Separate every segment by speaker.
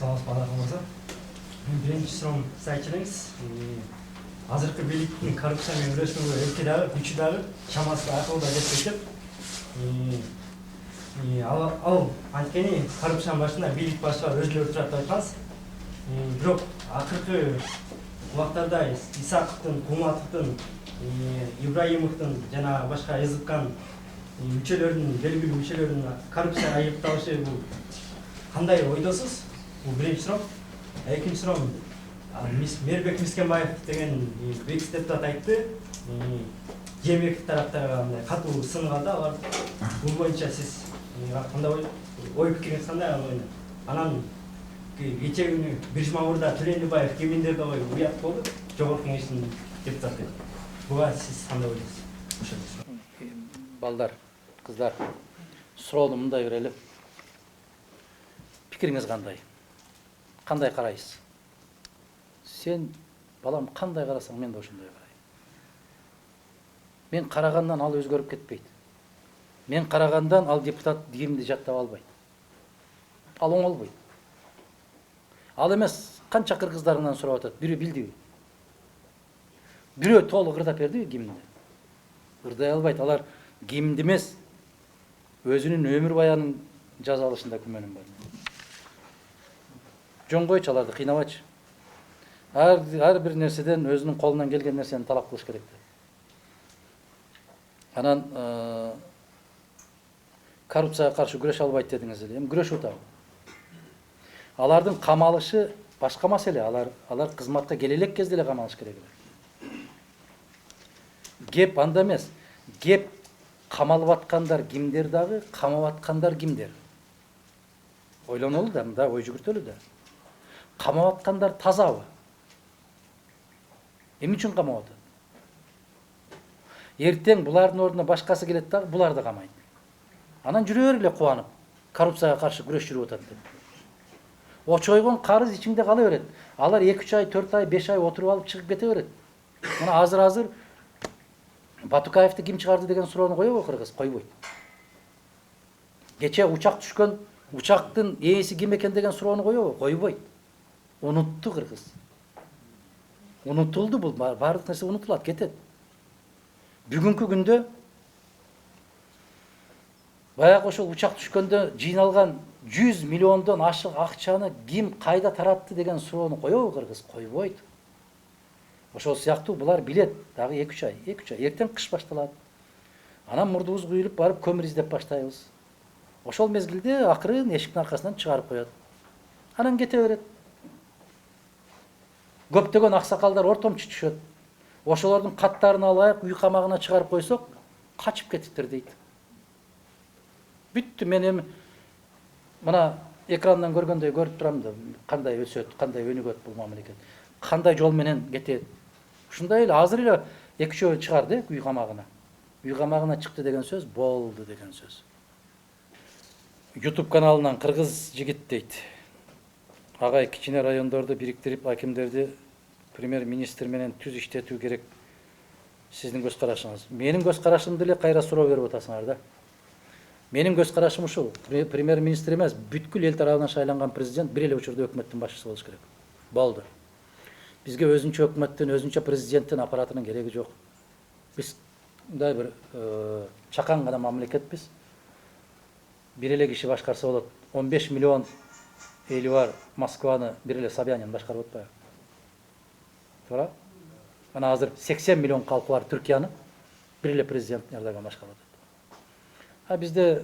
Speaker 1: Sağ bana kalmasa. Birinci sıram sayçılığınız. Azırkı birlikte korrupsiya ve üretimi ülke dağı, güçü dağı, şaması akılda destekip. Al, antkeni korrupsiyanın başında birlik başlar özlü turap aytmaz. Biroq akırkı вакыттарда Исаковдун, Куматовдун, Ибраимовдун жана башка Эзыккан мүчөлөрүнүн, белгилүү мүчөлөрүнүн коррупция айыпталышы бул кандай ойдосуз? Бул биринчи суроо. Экинчи суроо, Мээрбек Мискенбаев деген экс депутат айтты. Жээнбеков тараптагы мындай катуу сынганда алар бул боюнча сиз кандай ой пикириңиз кандай? Анан кечээ күнү Биржмамурда Түлендибаев кемендерди коюп уят болду. Жогорку кеңештин депутаты. Буга сиз кандай ойлойсуз?
Speaker 2: Балдар, кыздар, суроону мындай берели. Пикириңиз кандай? Кандай карайсыз? Сен, балам, кандай карасаң, мен да ошондой карайм. Мен карагандан ал өзгөрүп кетпейт. Мен карагандан ал депутат кимди жаттап албайт. Ал оңолбойт. Ал эмес, канча кыргыздарынан сурап атат, бирөө билдиби? Бирөө толук ырдап бердиби кимди? Ырдай албайт. Алар кимди эмес, өзүнүн өмүр баянын жаза алышында күмөнүм бар. Жөн койчу, аларды кыйнабачы. Ар бир нерседен өзүнүн колунан келген нерсени талап кылыш керек. Анан коррупцияга каршы күрөшө албайт дедиңиз эле. Эми күрөшүп атабы? Алардын камалышы башка маселе. Алар кызматка келе элек кезде эле камалыш керек эле. Кеп анда эмес. Кеп камалып аткандар кимдер дагы, камап аткандар кимдер? Ойлонолу да, мында ой жүгүртөлү да. Камап аткандар тазабы? Эмне үчүн камап атат? Эртең булардын ордуна башкасы келет дагы, буларды камайт. Анан жүрө бергиле кубанып, коррупцияга каршы күрөш жүрүп атат деп. Очойгон карыз ичиңде кала берет. Алар 2-3 ай, 4 ай, 5 ай отуруп алып чыгып кете берет. Мына азыр Батукаевди ким чыгарды деген суроону коебу кыргыз? Койбойт. Кече учак түшкөн, учактын ээси ким экен деген суроону коебу? Койбойт. Унутту кыргыз. Унутулду бул, баардык нерсе унутулат, кетет. Бүгүнкү күндө баягы ошол учак түшкөндө жыйналган 100 миллиондон ашык акчаны ким кайда таратты деген суроону коебу кыргыз? Койбойт. Ошол сыяктуу булар билет, дагы 2-3 ай, эртең кыш башталат. Анан мурдубуз куюлуп барып көмүр издеп баштайбыз. Ошол мезгилде акырын эшиктин аркасынан чыгарып коет. Анан кете берет. Көптөгөн аксакалдар ортомчу түшөт. Ошолордун каттарын алайык, үй камагына чыгарып койсок, качып кетиптир дейт. Бүттү, мен эми мына экрандан көргөндөй көрүп турам да, кандай өсөт, кандай өнүгөт бул мамлекет. Кандай жол менен кетет. Ушундай эле азыр эле 2-3 чыгарды үй камагына. Үй камагына чыкты деген сөз болду деген сөз. YouTube каналынан кыргыз жигит дейт. Агай, кичине райондорду бириктирип, акимдерди премьер-министр менен түз иштетүү керек. Сиздин көз карашыңыз. Менин көз карашымды эле кайра суроо берип атасыңар да. Менин көз карашым ушул. Премьер-министр эмес, бүткүл эл тарабынан шайланган президент бир эле учурда өкмөттүн башчысы болуш керек. Болду. Бизге өзүнчө өкмөттүн, өзүнчө президенттин аппаратынын кереги жок. Биз мындай бир чакан гана мамлекетпиз. Бир эле киши башкарса болот. 15 миллион эли бар Москваны бир эле Собянин башкарып атпайбы? Туура? Ана азыр 80 миллион калкы бар Түркияны бир эле президент Эрдоган башкарып атат. А бизде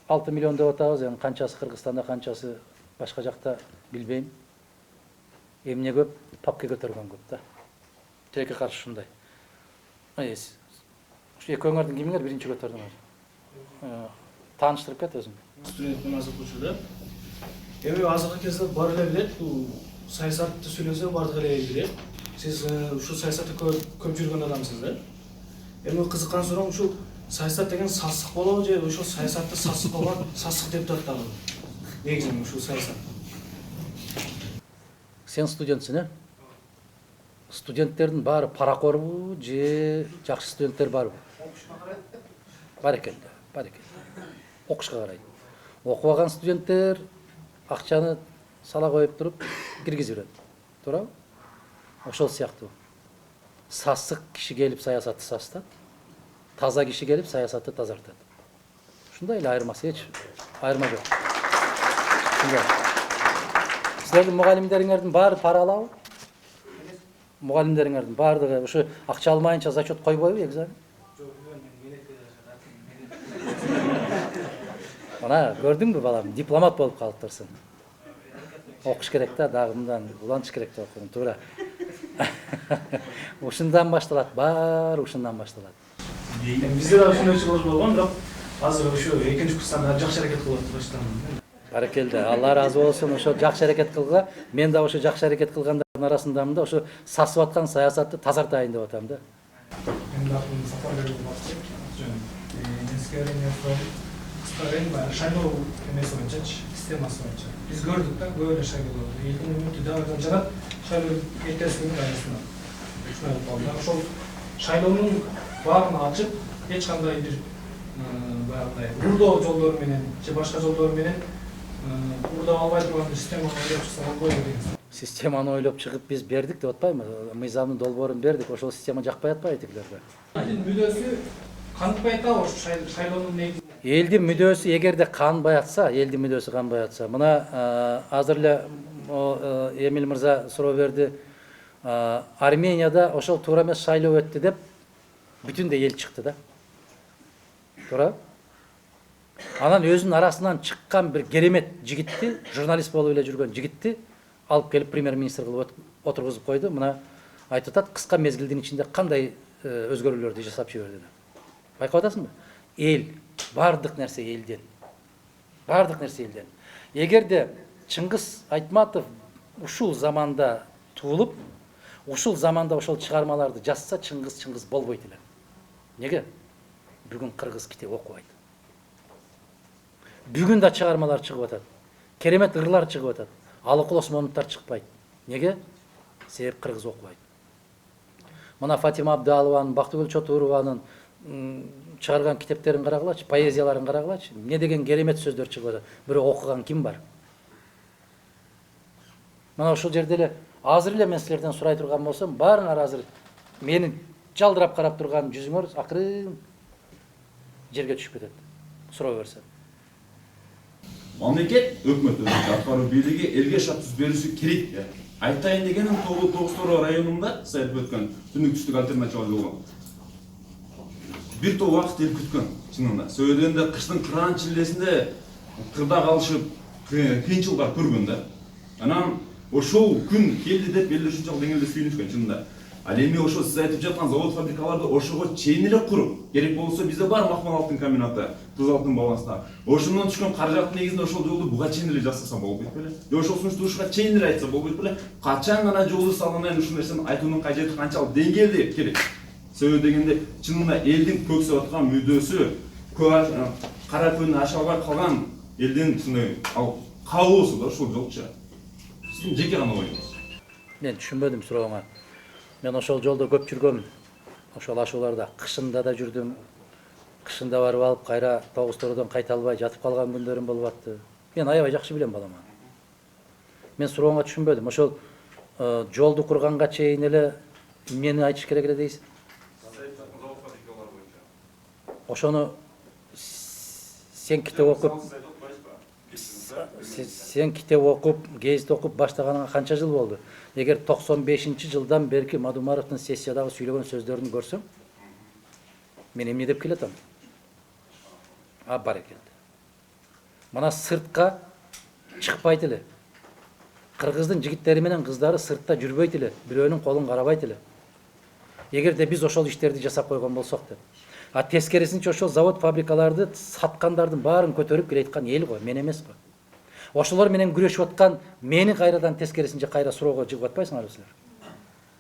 Speaker 2: 6 миллион деп атабыз, эми канчасы Кыргызстанда, канчасы башка жакта билбейм. Эмне көп, папка көтөргөн көп да. Тилекке каршы ушундай. Ушу экөөңөрдүн кимиңер биринчи көтөрдүңөр? Тааныштырып кет өзүң.
Speaker 3: Студентпен азыр учурда. Эми азыркы кезде бар эле билет, бул саясатты сүйлөсө бардык эле билет. Сиз ушу саясатта көп жүргөн адамсыз да. Эми кызыккан суроом ушу саясат деген сасык болобу же ошол саясатты сасык кылган сасык депутаттарбы? Негизинен ушу саясат.
Speaker 2: Сен студентсиң, э? Студенттердин баары паракорбу же жакшы студенттер барбы? Бар экен да, бар экен. Окушка карайт. Окубаган студенттер акчаны сала коюп туруп киргизип берет. Туурабы? Ошол сыяктуу. Сасык киши келип саясатты састат, таза киши келип саясатты тазартат. Ушундай эле айырмасы, эч айырма жок. Силердин мугалимдериңердин баары пара алабы? Мугалимдериңердин баардыгы ушу акча алмайынча зачет койбойбу экзамен? Мына көрдүңбү балам, дипломат болуп калыптырсың. Окуш керек да, дагы мындан улантыш керек да окугун, туура. Ушундан башталат, баары ушундан башталат.
Speaker 3: Бизде да ушундай чыгылыш болгон, бирок азыр ушу экинчи курстан жакшы аракет кылып баштадым.
Speaker 2: Баракелде, Алла ыраазы болсун, ошо жакшы аракет кылга. Мен да ошо жакшы аракет кылгандардын арасындамын да, ошо сасып аткан саясатты тазартайын деп атам да.
Speaker 4: Мен да сапарга барып шайлоо эмеси боюнчачы, системасы боюнча. Биз көрдүк да, көп эле шайлоо. Элдин үмүтү дагы жарат, шайлоо эртесинин арасында. Ушундай болду. Ошол шайлоонун баарын ачып, эч кандай бир баягындай урдоо жолдору менен же башка жолдору менен урдоо албай турган бир системаны ойлоп чыкса болбойбу деген.
Speaker 2: Системаны ойлоп чыгып биз бердик деп атпайбы? Мыйзамдын долбоорун бердик, ошол система жакпай атпайбы тигилерге?
Speaker 4: Элдин мүдөөсү каныкпай атабы ошо шайлоонун негизи?
Speaker 2: Элдин мүдөөсү эгерде канбай атса, элдин мүдөөсү канбай атса, мына азыр эле Эмиль мырза суроо берди. Арменияда ошол туура эмес шайлоо өттү деп бүтүндөй эл чыкты да. Туура? Анан өзүнүн арасынан чыккан бир керемет жигитти, журналист болуп эле жүргөн жигитти алып келип премьер-министр кылып отургузуп койду. Мына айтып атат, кыска мезгилдин ичинде кандай өзгөрүүлөрдү жасап жиберди деп. Байкап атасыңбы? Эл, бардык нерсе элден. Бардык нерсе элден. Эгерде Чыңгыз Айтматов ушул заманда туулуп, ушул заманда ошол чыгармаларды жазса, Чыңгыз болбойт эле. Неге? Бүгүн кыргыз китеп окубайт. Бүгүн да чыгармалар чыгып атат. Керемет ырлар чыгып атат. Алыкул Осмоновдор чыкпайт. Неге? Себеп кыргыз окубайт. Мына Фатима Абдалованын, Бактыгүл Чотурованын чыгарган китептерин карагылачы, поэзияларын карагылачы. Эмне деген керемет сөздөр чыгып атат. Бирок окуган ким бар? Мына ошол жерде эле азыр эле мен силерден сурай турган болсом, баарыңар азыр менин жалдырап карап турган жүзүңөр акырын жерге түшүп кетет. Суроо берсем.
Speaker 5: Мамлекет, өкмөт өзү аткаруу бийлиги элге шартсыз берүүсү керек. Айтайын дегеним Тогуз-Тороо районунда сайтып өткөн түндүк түштүк альтернатива болгон. Бир топ убакыт эл күткөн чынында. Сөйдөгөндө кыштын кыраан чиллесинде тырда калышып кыйынчылыктар көргөн да. Анан ошол күн келди деп элдер ушунчалык деңгээлде сүйүнүшкөн чынында. Ал эми ошо сиз айтып жаткан завод фабрикаларды ошого чейин эле куруп, керек болсо бизде бар мактал алтын комбинаты, туз алтын балансына. Ошондон түшкөн каражаттын негизинде ошол жолду буга чейин эле жасаса болбойт беле? Же ошол сунушту ушуга чейин эле айтса болбойт беле? Качан гана жолду салынайын ушул нерсени айтуунун кажети канчалык деңгээлде керек? Себеби дегенде чынында элдин көксөп аткан мүдөөсү, кара күн аша албай калган элдин ушундай ал каоосу да ушул жолчу. Сиздин жеке гана оюңуз.
Speaker 2: Мен түшүнбөдүм сурооңа. Мен ошол жолдо көп жүргөм. Ошол ашууларда кышында да жүрдүм. Кышында барып алып кайра Тогуз-Тородон кайта албай жатып калган күндөрүм болуп атты. Мен аябай жакшы билем балам. Мен сурооңа түшүнбөдүм. Ошол жолду курганга чейин эле эмнени айтыш керек эле дейсиз? Ошону сен китеп окуп гезит окуп баштаганыңа канча жыл болду? Эгер 95-жылдан берки Мадумаровдун сессиядагы сүйлөгөн сөздөрүн көрсөң, мен эмне деп келатам? Барекелде. Мына сыртка чыкпайт эле. Кыргыздын жигиттери менен кыздары сыртта жүрбөйт эле, бирөөнүн колун карабайт эле. Эгерде биз ошол иштерди жасап койгон болсок деп. Тескерисинче ошол завод фабрикаларды саткандардын баарын көтөрүп келаткан эл го, мен эмес го. Ошолор менен күрөшүп аткан мени кайрадан тескерисинче кайра суроого жыгып атпайсыңарбы силер?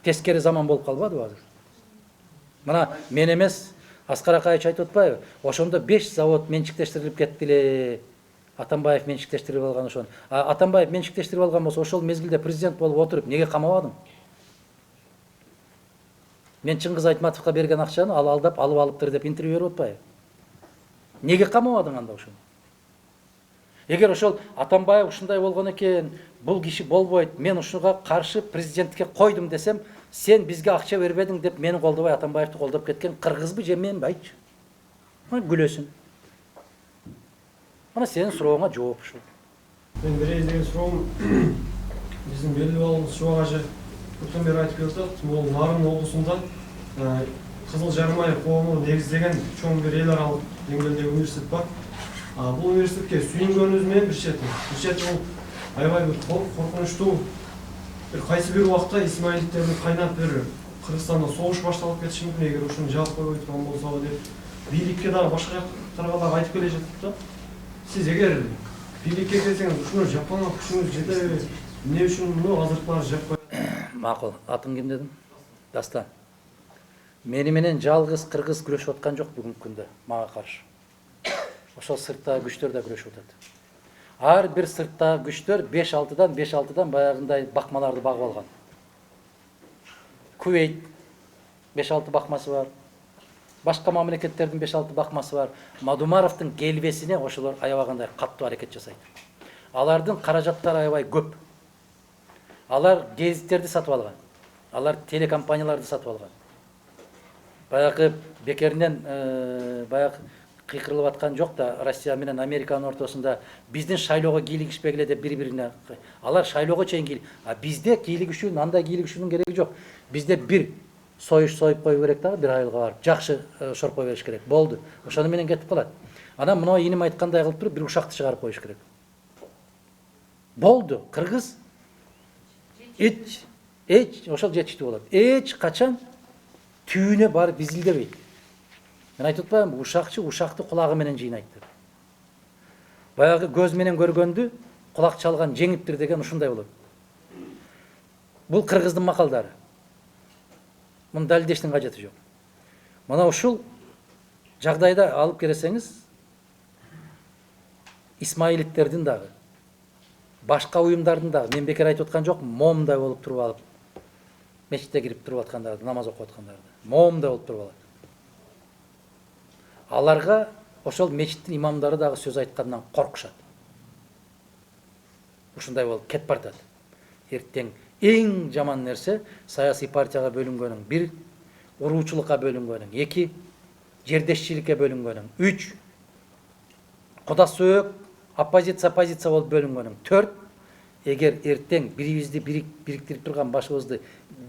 Speaker 2: Тескери заман болуп калбадыбы азыр? Мына мен эмес, Аскар Акаевич айтып атпайбы? Ошондо 5 завод менчиктештирилип кетти эле. Атамбаев менчиктештирип алган ошону. Атамбаев менчиктештирип алган болсо ошол мезгилде президент болуп отуруп неге камабадың? Мен Чыңгыз Айтматовго берген акчаны ал алдап алып алыптыр деп интервью берип атпайбы? Неге камабадың анда ошону? Егер ошол Атамбаев ушундай болгон экен, бул киши болбойт, мен ушуга каршы президенттикке койдум десем, сен бизге акча бербедиң деп мени колдобой Атамбаевди колдоп кеткен кыргызбы же менби айтчы? Күлөсүн. Мына сенин сурооңа жооп ушул.
Speaker 6: Мен берейин деген суроом, биздин белгилүү балыбыз Шубак ажы көптөн бери айтып келатат, бул Нарын облусунда Кызыл Жармай коому негиздеген чоң бир эл аралык деңгээлдеги университет бар. Бул университетке сүйүнгөнүбүз менен бир чети бул аябай бир коркунучтуу, бир кайсы бир убакта исмаилдиктердин кайнап бир Кыргызстанда согуш башталып кетиши мүмкүн, эгер ушуну жаап койбой турган болсо деп бийликке дагы башка жактарга дагы айтып келе жатып да. Сиз эгер бийликке келсеңиз ушуну жапканга күчүңүз жетеби? Эмне үчүн муну азыркылар жаппай?
Speaker 2: Макул. Атың ким дедим? Дастан. Мени менен жалгыз кыргыз күрөшүп аткан жок бүгүнкү күндө мага каршы. Ошол сырттагы күчтөр да күрөшүп атат. Ар бир сырттагы күчтөр 5-6дан баягындай бакмаларды багып алган. Кувейт 5-6 бакмасы бар. Башка мамлекеттердин 5-6 бакмасы бар. Мадумаровдун келбесине ошолор аябагандай каттуу аракет жасайт. Алардын каражаттары аябай көп. Алар гезиттерди сатып алган. Алар телекомпанияларды сатып алган. Баягы бекеринен баягы кыйкырылып аткан жок да, Россия менен Американын ортосунда биздин шайлоого кийлигишпегиле деп бири-бирине. Алар шайлоого чейин кийлик. Бизде кийлигишүүнүн, андай кийлигишүүнүн кереги жок. Бизде бир союш союп коюу керек дагы, бир айылга барып жакшы шорпо бериш керек. Болду. Ошону менен кетип калат. Анан мына иним айткандай кылып туруп бир ушакты чыгарып коюш керек. Болду. Кыргыз ошол жетиштүү болот. Эч качан түйүнө барып изилдебейт. Мен айтып атпаймынбы, ушакчы ушакты кулагы менен жыйнайт деп. Баягы көз менен көргөндү кулак чалган жеңиптир деген ушундай болот. Бул кыргыздын макалдары. Муну далилдештин кажети жок. Мына ушул жагдайда алып келсеңиз, исмаилиттердин дагы, башка уюмдардын дагы, мен бекер айтып аткан жок, момундай болуп туруп алып, мечитте кирип туруп аткандарды, намаз окуп аткандарды, момундай болуп туруп алат. Аларга ошол мечиттин имамдары дагы сөз айткандан коркушат. Ушундай болуп кетип баратат. Эртең эң жаман нерсе саясий партияга бөлүнгөнүң, 1 уруучулукка бөлүнгөнүң, 2 жердешчиликке бөлүнгөнүң, 3 куда сөөк оппозиция болуп бөлүнгөнүң, 4 эгер эртең бирибизди бириктирип турган башыбызды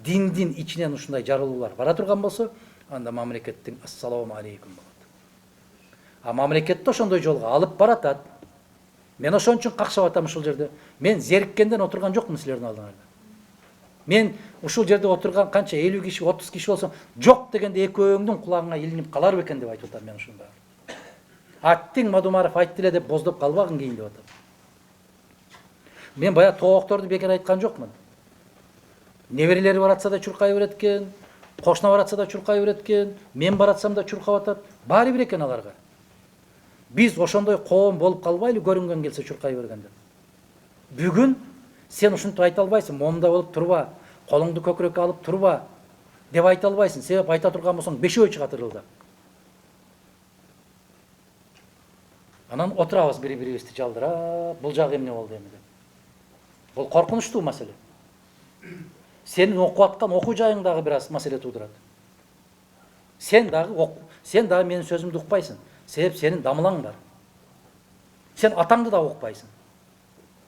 Speaker 2: диндин ичинен ушундай жарылуулар бара турган болсо, анда мамлекеттин ассалому алейкум болот. Мамлекетти ошондой жолго алып баратат. Мен ошон үчүн какшап атам ушул жерде. Мен зериккенден отурган жокмун силердин алдыңарда. Мен ушул жерде отурган канча 50 киши, 30 киши болсо, жок дегенде экөөңдүн кулагыңа илинип калар бекен деп айтып атам мен ушунда. Аттиң Мадумаров айтты эле деп боздоп калбагын кийин деп атам. Мен бая тоокторду бекер айткан жокмун. Неберелери баратса да чуркай берет экен, кошуна баратса да чуркай берет экен, мен баратсам да чуркап атат. Баары бир экен аларга. Биз ошондой коом болуп калбайлы көрүнгөн келсе чуркай бергенде. Бүгүн сен ушинтип айта албайсың, момундай болуп турба, колуңду көкүрөккө алып турба деп айта албайсың. Себеп айта турган болсоң бешөө чыгат ырылдап. Анан отурабыз бири-бирибизди жалдырап, бул жагы эмне болду эми деп. Бул коркунучтуу маселе. Сенин окуп аткан окуу жайың дагы бир аз маселе туудурат. Сен дагы менин сөзүмдү укпайсың. Себеп сенин дамылаң бар. Сен атаңды да укпайсың.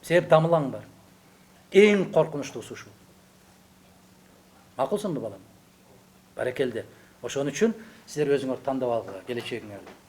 Speaker 2: Себеп дамылаң бар. Эң коркунучтуусу ушул. Макулсуңбу балам? Барекелде. Ошон үчүн силер өзүңөр тандап алгыла келечегиңерди.